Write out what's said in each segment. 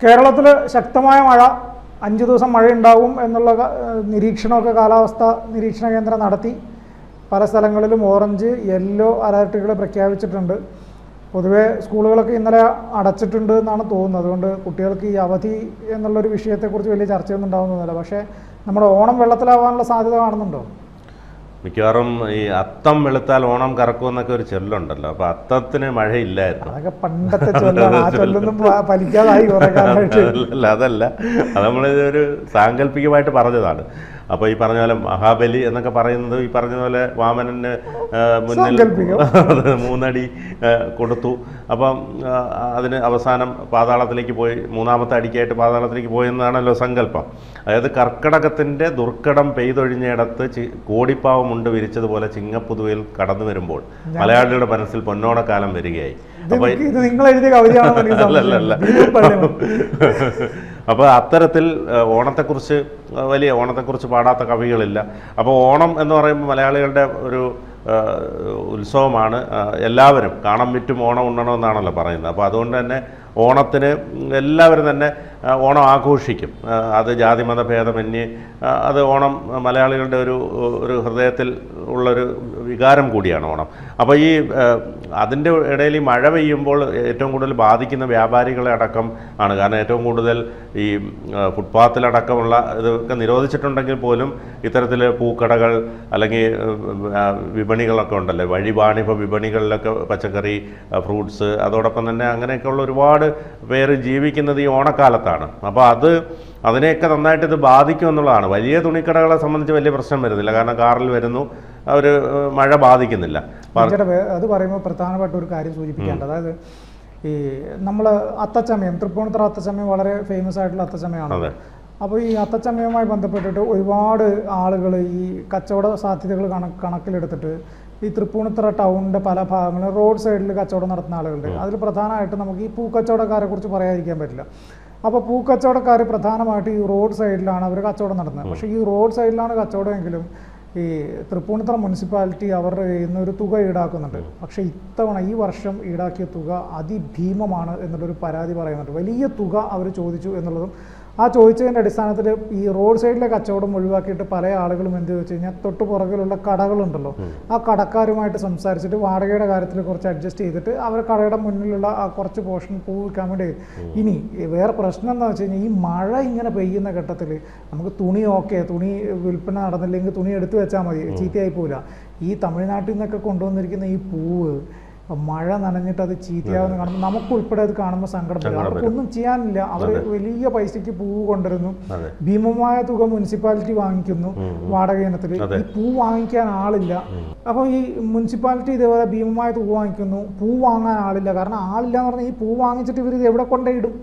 കേരളത്തിൽ ശക്തമായ മഴ 5 ദിവസം മഴയുണ്ടാവും എന്നുള്ള നിരീക്ഷണമൊക്കെ കാലാവസ്ഥാ നിരീക്ഷണ കേന്ദ്രം നടത്തി. പല സ്ഥലങ്ങളിലും ഓറഞ്ച്, യെല്ലോ അലർട്ടുകൾ പ്രഖ്യാപിച്ചിട്ടുണ്ട്. പൊതുവെ സ്കൂളുകളൊക്കെ ഇന്നലെ അടച്ചിട്ടുണ്ട് എന്നാണ് തോന്നുന്നത്. അതുകൊണ്ട് കുട്ടികൾക്ക് ഈ അവധി എന്നുള്ളൊരു വിഷയത്തെക്കുറിച്ച് വലിയ ചർച്ചയൊന്നും ഉണ്ടാകുന്നില്ല. പക്ഷേ നമ്മുടെ ഓണം വെള്ളത്തിലാവാനുള്ള സാധ്യത കാണുന്നുണ്ടോ? മിക്കവാറും ഈ അത്തം വെളുത്താൽ ഓണം കറക്കുമെന്നൊക്കെ ഒരു ചൊല്ലുണ്ടല്ലോ. അപ്പൊ അത്തത്തിന് മഴയില്ലായിരുന്നു. അതൊക്കെ പണ്ടത്തെ ചൊല്ലാണ്. ആ ചൊല്ലൊന്നും ഫലിക്കാതായി കുറെ കാലമായിട്ട്. അതല്ല, അത് നമ്മളിതൊരു സാങ്കല്പികമായിട്ട് പറഞ്ഞതാണ്. അപ്പോൾ ഈ പറഞ്ഞ പോലെ മഹാബലി എന്നൊക്കെ പറയുന്നത് ഈ പറഞ്ഞ പോലെ വാമനന് മുന്നിൽ 3 അടി കൊടുത്തു. അപ്പം അതിന് അവസാനം പാതാളത്തിലേക്ക് പോയി, 3ാമത്തെ അടിക്കായിട്ട് പാതാളത്തിലേക്ക് പോയെന്നാണല്ലോ സങ്കല്പം. അതായത് കർക്കടകത്തിൻ്റെ ദുർഘടം പെയ്തൊഴിഞ്ഞയിടത്ത് കോടിപ്പാവം ഉണ്ട് വിരിച്ചതുപോലെ ചിങ്ങപ്പുതുവയിൽ കടന്നു വരുമ്പോൾ മലയാളികളുടെ മനസ്സിൽ പൊന്നോണക്കാലം വരികയായി. അപ്പോൾ അത്തരത്തിൽ ഓണത്തെക്കുറിച്ച് പാടാത്ത കവികളില്ല. അപ്പോൾ ഓണം എന്ന് പറയുമ്പോൾ മലയാളികളുടെ ഒരു ഉത്സവമാണ്. എല്ലാവരും കാണം വിറ്റും ഓണം ഉണ്ണണമെന്നാണല്ലോ പറയുന്നത്. അപ്പോൾ അതുകൊണ്ട് തന്നെ ഓണത്തിന് എല്ലാവരും തന്നെ ഓണം ആഘോഷിക്കും. അത് ജാതിമത ഭേദമന്യേ അത് ഓണം മലയാളികളുടെ ഒരു ഹൃദയത്തിൽ ഉള്ളൊരു വികാരം കൂടിയാണ് ഓണം. അപ്പോൾ ഈ അതിൻ്റെ ഇടയിൽ ഈ മഴ പെയ്യുമ്പോൾ ഏറ്റവും കൂടുതൽ ബാധിക്കുന്ന വ്യാപാരികളെ അടക്കം ആണ്. കാരണം ഏറ്റവും കൂടുതൽ ഈ ഫുട്പാത്തിലടക്കമുള്ള ഇതൊക്കെ നിരോധിച്ചിട്ടുണ്ടെങ്കിൽ പോലും ഇത്തരത്തിൽ പൂക്കടകൾ അല്ലെങ്കിൽ വിപണികളൊക്കെ ഉണ്ടല്ലോ, വഴിവാണിഭ വിപണികളിലൊക്കെ പച്ചക്കറി, ഫ്രൂട്ട്സ്, അതോടൊപ്പം തന്നെ അങ്ങനെയൊക്കെയുള്ള ഒരുപാട് പേര് ജീവിക്കുന്നത് ഈ ഓണക്കാലത്താണ്. അപ്പോൾ അതിനെയൊക്കെ നന്നായിട്ട് ഇത് ബാധിക്കും എന്നുള്ളതാണ്. വലിയ തുണിക്കടകളെ സംബന്ധിച്ച് വലിയ പ്രശ്നം വരുന്നില്ല, കാരണം കാറിൽ വരുന്നു, അവർ മഴ ബാധിക്കുന്നില്ല. അത് പറയുമ്പോൾ പ്രധാനപ്പെട്ട ഒരു കാര്യം സൂചിപ്പിക്കേണ്ടത്, അതായത് ഈ നമ്മൾ അത്തച്ചമയം, തൃപ്പൂണിത്തുറ അത്തച്ചമയം വളരെ ഫേമസ് ആയിട്ടുള്ള അത്തച്ചമയമാണ്. അപ്പോൾ ഈ അത്തച്ചമയവുമായി ബന്ധപ്പെട്ടിട്ട് ഒരുപാട് ആളുകൾ ഈ കച്ചവട സാധ്യതകൾ കണക്കിലെടുത്തിട്ട് ഈ തൃപ്പൂണിത്തുറ ടൗണിൻ്റെ പല ഭാഗങ്ങളും റോഡ് സൈഡിൽ കച്ചവടം നടത്തുന്ന ആളുകളുണ്ട്. അതിൽ പ്രധാനമായിട്ട് നമുക്ക് ഈ പൂക്കച്ചവടക്കാരെ കുറിച്ച് പറയാതിരിക്കാൻ പറ്റില്ല. അപ്പോൾ പൂക്കച്ചവടക്കാർ പ്രധാനമായിട്ട് ഈ റോഡ് സൈഡിലാണ് അവർ കച്ചവടം നടത്തുന്നത്. പക്ഷേ ഈ റോഡ് സൈഡിലാണ് കച്ചവടമെങ്കിലും ഈ തൃപ്പൂണിത്തുറ മുനിസിപ്പാലിറ്റി അവരുടെ ഇന്നൊരു തുക ഈടാക്കുന്നുണ്ട്. പക്ഷേ ഇത്തവണ ഈ വർഷം ഈടാക്കിയ തുക അതിഭീമമാണ് എന്നുള്ളൊരു പരാതി പറയുന്നുണ്ട്. വലിയ തുക അവർ ചോദിച്ചു എന്നുള്ളതും ആ ചോദിച്ചതിൻ്റെ അടിസ്ഥാനത്തിൽ ഈ റോഡ് സൈഡിലെ കച്ചവടം ഒഴിവാക്കിയിട്ട് പല ആളുകളും എന്ത് വെച്ച് കഴിഞ്ഞാൽ തൊട്ട് പുറകിലുള്ള കടകളുണ്ടല്ലോ, ആ കടക്കാരുമായിട്ട് സംസാരിച്ചിട്ട് വാടകയുടെ കാര്യത്തിൽ കുറച്ച് അഡ്ജസ്റ്റ് ചെയ്തിട്ട് അവർ കടയുടെ മുന്നിലുള്ള ആ കുറച്ച് പോർഷൻ പൂ വിൽക്കാൻ വേണ്ടി. ഇനി വേറെ പ്രശ്നം എന്താണെന്ന് വെച്ച് കഴിഞ്ഞാൽ ഈ മഴ ഇങ്ങനെ പെയ്യുന്ന ഘട്ടത്തിൽ നമുക്ക് തുണി തുണി വിൽപ്പന നടന്നില്ലെങ്കിൽ തുണി എടുത്തു വെച്ചാൽ മതി, ചീത്തയായി പോവില്ല. ഈ തമിഴ്നാട്ടിൽ നിന്നൊക്കെ കൊണ്ടുവന്നിരിക്കുന്ന ഈ പൂവ് മഴ നനഞ്ഞിട്ട് അത് ചീത്തയാവുന്ന കാണുമ്പോൾ നമുക്കുൾപ്പെടെ അത് കാണുമ്പോൾ സങ്കടം വരും. അവർക്കൊന്നും ചെയ്യാനില്ല. അവർ വലിയ പൈസയ്ക്ക് പൂവ് കൊണ്ടുവരുന്നു, ഭീമമായ തുക മുനിസിപ്പാലിറ്റി വാങ്ങിക്കുന്നു വാടക ഇനത്തിൽ. ഈ പൂ വാങ്ങിക്കാൻ ആളില്ല. അപ്പോൾ ഈ മുനിസിപ്പാലിറ്റി ഇതേപോലെ ഭീമമായ തുക വാങ്ങിക്കുന്നു, പൂ വാങ്ങാൻ ആളില്ല. കാരണം ആളില്ല എന്ന് പറഞ്ഞാൽ ഈ പൂ വാങ്ങിച്ചിട്ട് ഇവർ ഇത് എവിടെ കൊണ്ടിടും?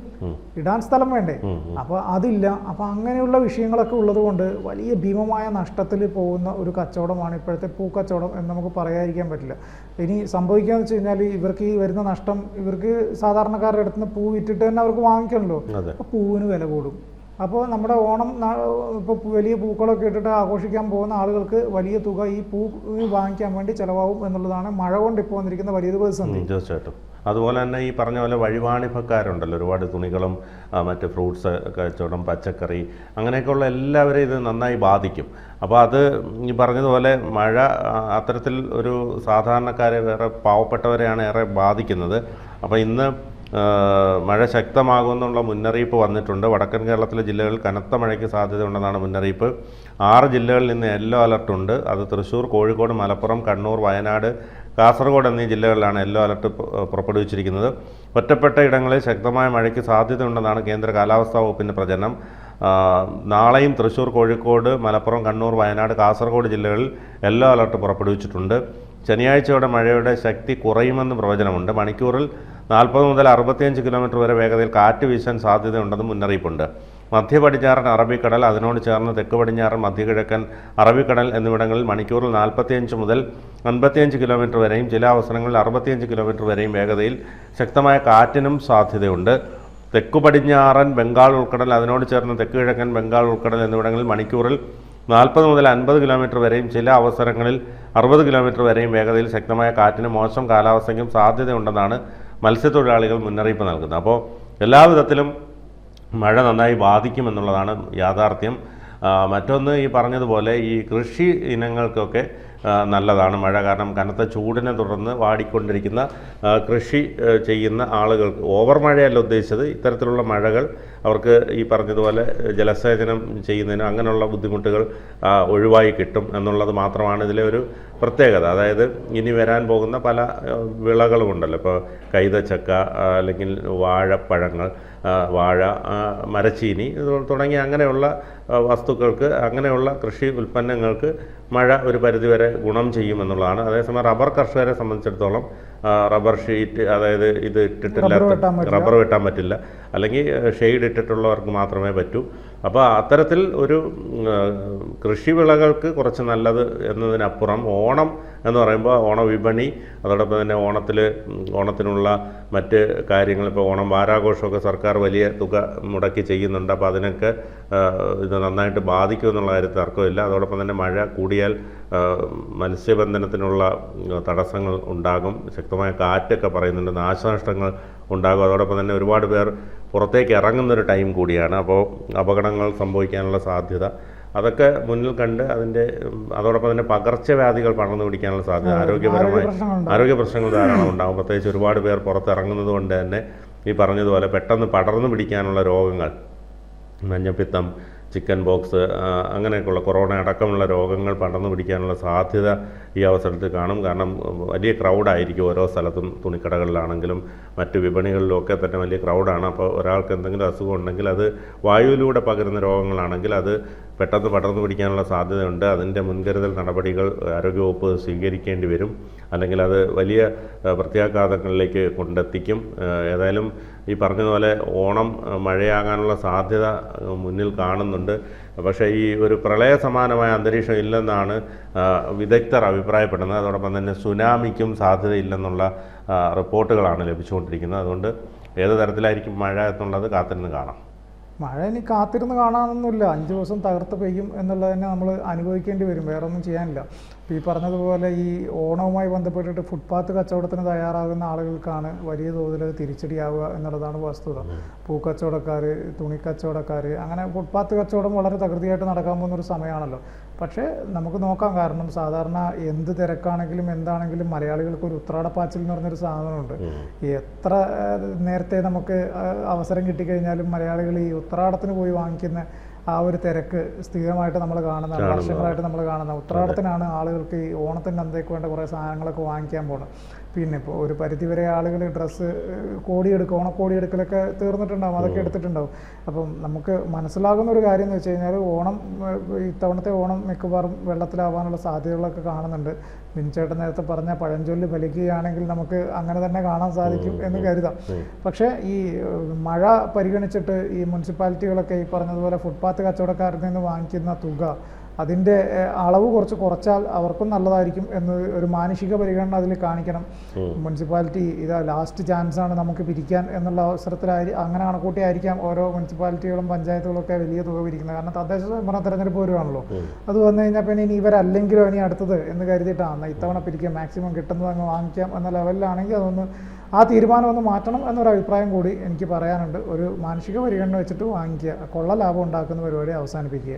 ഇടാൻ സ്ഥലം വേണ്ടേ? അപ്പോൾ അതില്ല. അപ്പോൾ അങ്ങനെയുള്ള വിഷയങ്ങളൊക്കെ ഉള്ളത് കൊണ്ട് വലിയ ഭീമമായ നഷ്ടത്തിൽ പോകുന്ന ഒരു കച്ചവടമാണ് ഇപ്പോഴത്തെ പൂക്കച്ചവടം എന്ന് നമുക്ക് പറയാതിരിക്കാൻ പറ്റില്ല. ഇനി സംഭവിക്കാന്ന് വെച്ച് കഴിഞ്ഞാൽ ഇവർക്ക് ഈ വരുന്ന നഷ്ടം, ഇവർക്ക് സാധാരണക്കാരുടെ അടുത്ത് നിന്ന് പൂ വിറ്റിട്ട് തന്നെ അവർക്ക് വാങ്ങിക്കണമല്ലോ. അപ്പോൾ പൂവിന് വില കൂടും. അപ്പോൾ നമ്മുടെ ഓണം ഇപ്പോൾ വലിയ പൂക്കളൊക്കെ ഇട്ടിട്ട് ആഘോഷിക്കാൻ പോകുന്ന ആളുകൾക്ക് വലിയ തുക ഈ പൂ വാങ്ങിക്കാൻ വേണ്ടി ചിലവാകും എന്നുള്ളതാണ് മഴ കൊണ്ട് ഇപ്പോൾ വന്നിരിക്കുന്ന വലിയൊരു പ്രതിസന്ധി. തീർച്ചയായിട്ടും. അതുപോലെ തന്നെ ഈ പറഞ്ഞ പോലെ വഴിവാണിഭക്കാരുണ്ടല്ലോ, ഒരുപാട് തുണികളും മറ്റ് ഫ്രൂട്ട്സ് കച്ചവടം, പച്ചക്കറി, അങ്ങനെയൊക്കെയുള്ള എല്ലാവരെയും ഇത് നന്നായി ബാധിക്കും. അപ്പോൾ അത് ഈ പറഞ്ഞതുപോലെ മഴ അത്തരത്തിൽ ഒരു സാധാരണക്കാരെ, വേറെ പാവപ്പെട്ടവരെയാണ് ഏറെ ബാധിക്കുന്നത്. അപ്പോൾ ഇന്ന് മഴ ശക്തമാകുമെന്നുള്ള മുന്നറിയിപ്പ് വന്നിട്ടുണ്ട്. വടക്കൻ കേരളത്തിലെ ജില്ലകളിൽ കനത്ത മഴയ്ക്ക് സാധ്യതയുണ്ടെന്നാണ് മുന്നറിയിപ്പ്. 6 ജില്ലകളിൽ നിന്ന് യെല്ലോ അലർട്ടുണ്ട്. അത് തൃശ്ശൂർ, കോഴിക്കോട്, മലപ്പുറം, കണ്ണൂർ, വയനാട്, കാസർഗോഡ് എന്നീ ജില്ലകളിലാണ് യെല്ലോ അലർട്ട് പുറപ്പെടുവിച്ചിരിക്കുന്നത്. ഒറ്റപ്പെട്ട ഇടങ്ങളിൽ ശക്തമായ മഴയ്ക്ക് സാധ്യതയുണ്ടെന്നാണ് കേന്ദ്ര കാലാവസ്ഥാ വകുപ്പിൻ്റെ പ്രചരണം. നാളെയും തൃശ്ശൂർ, കോഴിക്കോട്, മലപ്പുറം, കണ്ണൂർ, വയനാട്, കാസർഗോഡ് ജില്ലകളിൽ യെല്ലോ അലർട്ട് പുറപ്പെടുവിച്ചിട്ടുണ്ട്. ശനിയാഴ്ചയോടെ മഴയുടെ ശക്തി കുറയുമെന്ന് പ്രവചനമുണ്ട്. മണിക്കൂറിൽ 40 മുതൽ 65 കിലോമീറ്റർ വരെ വേഗതയിൽ കാറ്റ് വീശാൻ സാധ്യതയുണ്ടെന്നും മുന്നറിയിപ്പുണ്ട്. മധ്യ പടിഞ്ഞാറൻ അറബിക്കടൽ, അതിനോട് ചേർന്ന് തെക്ക് പടിഞ്ഞാറൻ മധ്യകിഴക്കൻ അറബിക്കടൽ എന്നിവിടങ്ങളിൽ മണിക്കൂറിൽ 45 മുതൽ 55 കിലോമീറ്റർ വരെയും ചില അവസരങ്ങളിൽ 65 കിലോമീറ്റർ വരെയും വേഗതയിൽ ശക്തമായ കാറ്റിനും സാധ്യതയുണ്ട്. തെക്കു പടിഞ്ഞാറൻ ബംഗാൾ ഉൾക്കടൽ, അതിനോട് ചേർന്ന് തെക്ക് കിഴക്കൻ ബംഗാൾ ഉൾക്കടൽ എന്നിവിടങ്ങളിൽ മണിക്കൂറിൽ 40 മുതൽ 50 കിലോമീറ്റർ വരെയും ചില അവസരങ്ങളിൽ 60 കിലോമീറ്റർ വരെയും വേഗതയിൽ ശക്തമായ കാറ്റിനും മോശം കാലാവസ്ഥയ്ക്കും സാധ്യതയുണ്ടെന്നാണ് മത്സ്യത്തൊഴിലാളികൾ മുന്നറിയിപ്പ് നൽകുന്നത്. അപ്പോൾ എല്ലാവിധത്തിലും മഴ നന്നായി ബാധിക്കുമെന്നുള്ളതാണ് യാഥാർത്ഥ്യം. മറ്റൊന്ന് ഈ പറഞ്ഞതുപോലെ ഈ കൃഷി ഇനങ്ങൾക്കൊക്കെ നല്ലതാണ് മഴ. കാരണം കനത്ത ചൂടിനെ തുടർന്ന് വാടിക്കൊണ്ടിരിക്കുന്ന കൃഷി ചെയ്യുന്ന ആളുകൾക്ക് ഓവർ മഴയല്ല ഉദ്ദേശിച്ചത്, ഇത്തരത്തിലുള്ള മഴകൾ അവർക്ക് ഈ പറഞ്ഞതുപോലെ ജലസേചനം ചെയ്യുന്നതിന് അങ്ങനെയുള്ള ബുദ്ധിമുട്ടുകൾ ഒഴിവായി കിട്ടും എന്നുള്ളത് മാത്രമാണ് ഇതിലെ ഒരു പ്രത്യേകത. അതായത് ഇനി വരാൻ പോകുന്ന പല വിളകളുമുണ്ടല്ലോ, ഇപ്പോൾ കൈതച്ചക്ക അല്ലെങ്കിൽ വാഴപ്പഴങ്ങൾ, വാഴ, മരച്ചീനി തുടങ്ങിയ അങ്ങനെയുള്ള വസ്തുക്കൾക്ക്, അങ്ങനെയുള്ള കൃഷി ഉൽപ്പന്നങ്ങൾക്ക് മഴ ഒരു പരിധിവരെ ഗുണം ചെയ്യുമെന്നുള്ളതാണ്. അതേസമയം റബ്ബർ കർഷകരെ സംബന്ധിച്ചിടത്തോളം റബ്ബർ ഷീറ്റ്, അതായത് ഇത് ഇട്ടിട്ടില്ലാത്ത റബ്ബർ വെട്ടാൻ പറ്റില്ല, അല്ലെങ്കിൽ ഷെയ്ഡ് ഇട്ടിട്ടുള്ളവർക്ക് മാത്രമേ പറ്റൂ. അപ്പോൾ അത്തരത്തിൽ ഒരു കൃഷി വിളകൾക്ക് കുറച്ച് നല്ലത് എന്നതിനപ്പുറം ഓണം എന്ന് പറയുമ്പോൾ ഓണവിപണി, അതോടൊപ്പം തന്നെ ഓണത്തിനുള്ള മറ്റ് കാര്യങ്ങൾ, ഇപ്പോൾ ഓണം വാരാഘോഷമൊക്കെ സർക്കാർ വലിയ തുക മുടക്കി ചെയ്യുന്നുണ്ട്. അപ്പോൾ അതിനൊക്കെ ഇത് നന്നായിട്ട് ബാധിക്കുമെന്നുള്ള കാര്യത്തിൽ തർക്കമില്ല. അതോടൊപ്പം തന്നെ മഴ കൂടിയാൽ മത്സ്യബന്ധനത്തിനുള്ള തടസ്സങ്ങൾ ഉണ്ടാകും, ശക്തമായ കാറ്റൊക്കെ പറയുന്നുണ്ട്, നാശനഷ്ടങ്ങൾ ഉണ്ടാകും. അതോടൊപ്പം തന്നെ ഒരുപാട് പേർ പുറത്തേക്ക് ഇറങ്ങുന്നൊരു ടൈം കൂടിയാണ്. അപ്പോൾ അപകടങ്ങൾ സംഭവിക്കാനുള്ള സാധ്യത അതൊക്കെ മുന്നിൽ കണ്ട് അതോടൊപ്പം തന്നെ പകർച്ചവ്യാധികൾ പടർന്നു പിടിക്കാനുള്ള സാധ്യത, ആരോഗ്യ പ്രശ്നങ്ങൾ ധാരാളം ഉണ്ടാകും. പ്രത്യേകിച്ച് ഒരുപാട് പേർ പുറത്തിറങ്ങുന്നത് കൊണ്ട് തന്നെ ഈ പറഞ്ഞതുപോലെ പെട്ടെന്ന് പടർന്നു പിടിക്കാനുള്ള രോഗങ്ങൾ, മഞ്ഞപ്പിത്തം, ചിക്കൻ ബോക്സ്, അങ്ങനെയൊക്കെയുള്ള കൊറോണ അടക്കമുള്ള രോഗങ്ങൾ പടർന്നു പിടിക്കാനുള്ള സാധ്യത ഈ അവസരത്തിൽ കാണും. കാരണം വലിയ ക്രൗഡായിരിക്കും ഓരോ സ്ഥലത്തും, തുണിക്കടകളിലാണെങ്കിലും മറ്റ് വിപണികളിലും ഒക്കെ തന്നെ വലിയ ക്രൗഡാണ്. അപ്പോൾ ഒരാൾക്ക് എന്തെങ്കിലും അസുഖം ഉണ്ടെങ്കിൽ അത് വായുവിലൂടെ പകരുന്ന രോഗങ്ങളാണെങ്കിൽ അത് പെട്ടെന്ന് പടർന്നു പിടിക്കാനുള്ള സാധ്യതയുണ്ട്. അതിൻ്റെ മുൻകരുതൽ നടപടികൾ ആരോഗ്യവകുപ്പ് സ്വീകരിക്കേണ്ടി വരും, അല്ലെങ്കിൽ അത് വലിയ പ്രത്യാഘാതങ്ങളിലേക്ക് കൊണ്ടെത്തിക്കും. ഏതായാലും ഈ പറഞ്ഞതുപോലെ ഓണം മഴയാകാനുള്ള സാധ്യത മുന്നിൽ കാണുന്നുണ്ട്. പക്ഷേ ഈ ഒരു പ്രളയ സമാനമായ അന്തരീക്ഷം ഇല്ലെന്നാണ് വിദഗ്ധർ അഭിപ്രായപ്പെടുന്നത്. അതോടൊപ്പം തന്നെ സുനാമിക്കും സാധ്യതയില്ലെന്നുള്ള റിപ്പോർട്ടുകളാണ് ലഭിച്ചുകൊണ്ടിരിക്കുന്നത്. അതുകൊണ്ട് ഏത് തരത്തിലായിരിക്കും മഴ എന്നുള്ളത് കാത്തിരുന്ന് കാണാം. മഴ ഇനി കാത്തിരുന്ന് കാണാനൊന്നുമില്ല, 5 ദിവസം തകർത്ത് പെയ്യും എന്നുള്ളത് തന്നെ നമ്മൾ അനുഭവിക്കേണ്ടി വരും, വേറെ ഒന്നും ചെയ്യാനില്ല. ഈ പറഞ്ഞതുപോലെ ഈ ഓണവുമായി ബന്ധപ്പെട്ടിട്ട് ഫുട്പാത്ത് കച്ചവടത്തിന് തയ്യാറാകുന്ന ആളുകൾക്കാണ് വലിയ തോതിൽ തിരിച്ചടിയാവുക എന്നുള്ളതാണ് വസ്തുത. പൂക്കച്ചവടക്കാർ, തുണിക്കച്ചവടക്കാർ, അങ്ങനെ ഫുട്പാത്ത് കച്ചവടം വളരെ തകൃതിയായിട്ട് നടക്കാൻ പോകുന്നൊരു സമയമാണല്ലോ. പക്ഷേ നമുക്ക് നോക്കാം, കാരണം സാധാരണ എന്ത് തിരക്കാണെങ്കിലും എന്താണെങ്കിലും മലയാളികൾക്ക് ഒരു ഉത്രാടപ്പാച്ചിൽ എന്ന് പറഞ്ഞൊരു സാധനമുണ്ട്. എത്ര നേരത്തെ നമുക്ക് അവസരം കിട്ടിക്കഴിഞ്ഞാലും മലയാളികൾ ഈ ഉത്രാടത്തിന് പോയി വാങ്ങിക്കുന്ന ആ ഒരു തിരക്ക് സ്ഥിരമായിട്ട് നമ്മൾ കാണുന്നതാണ്, വർഷങ്ങളായിട്ട് നമ്മൾ കാണുന്ന. ഉത്രാടത്തിനാണ് ആളുകൾക്ക് ഈ ഓണത്തിൻ്റെ അന്തേക്ക് വേണ്ട കുറേ സാധനങ്ങളൊക്കെ വാങ്ങിക്കാൻ പോകുന്നത്. പിന്നെ ഇപ്പോൾ ഒരു പരിധിവരെ ആളുകൾ ഡ്രസ്സ് ഓണക്കോടിയെടുക്കലൊക്കെ തീർന്നിട്ടുണ്ടാവും, അതൊക്കെ എടുത്തിട്ടുണ്ടാവും. അപ്പം നമുക്ക് മനസ്സിലാകുന്ന ഒരു കാര്യം എന്ന് വെച്ച് കഴിഞ്ഞാൽ ഇത്തവണത്തെ ഓണം മിക്കവാറും വെള്ളത്തിലാവാനുള്ള സാധ്യതകളൊക്കെ കാണുന്നുണ്ട്. ബിൻചേട്ടൻ നേരത്തെ പറഞ്ഞ പഴഞ്ചൊല്ല് ഫലിക്കുകയാണെങ്കിൽ നമുക്ക് അങ്ങനെ തന്നെ കാണാൻ സാധിക്കും എന്ന് കരുതാം. പക്ഷേ ഈ മഴ പരിഗണിച്ചിട്ട് ഈ മുനിസിപ്പാലിറ്റികളൊക്കെ ഈ പറഞ്ഞതുപോലെ ഫുട്പാത്ത് കച്ചവടക്കാരിൽ നിന്ന് വാങ്ങിക്കുന്ന തുക, അതിൻ്റെ അളവ് കുറച്ചാൽ അവർക്കും നല്ലതായിരിക്കും എന്ന് ഒരു മാനുഷിക പരിഗണന അതിൽ കാണിക്കണം. മുനിസിപ്പാലിറ്റി ഇതാ ലാസ്റ്റ് ചാൻസാണ് നമുക്ക് പിരിക്കാൻ എന്നുള്ള അങ്ങനെ കണക്കൂട്ടിയായിരിക്കാം ഓരോ മുനിസിപ്പാലിറ്റികളും പഞ്ചായത്തുകളൊക്കെ വലിയ തുക പിരിക്കുന്നത്. കാരണം തദ്ദേശ സ്വയംഭരണ തെരഞ്ഞെടുപ്പ് വരുവാണല്ലോ. അത് വന്നു കഴിഞ്ഞാൽ പിന്നെ ഇനി ഇവരല്ലെങ്കിലോ ഇനി അടുത്തത് എന്ന് കരുതിയിട്ടാണ് ഇത്തവണ പിരിക്കാം, മാക്സിമം കിട്ടുന്നത് അങ്ങ് വാങ്ങിക്കാം എന്ന ലെവലിലാണെങ്കിൽ ആ തീരുമാനം ഒന്ന് മാറ്റണം എന്നൊരു അഭിപ്രായം കൂടി എനിക്ക് പറയാനുണ്ട്. ഒരു മാനുഷിക പരിഗണന വെച്ചിട്ട് വാങ്ങിക്കുക, കൊള്ള ലാഭം ഉണ്ടാക്കുന്ന പരിപാടി അവസാനിപ്പിക്കുക.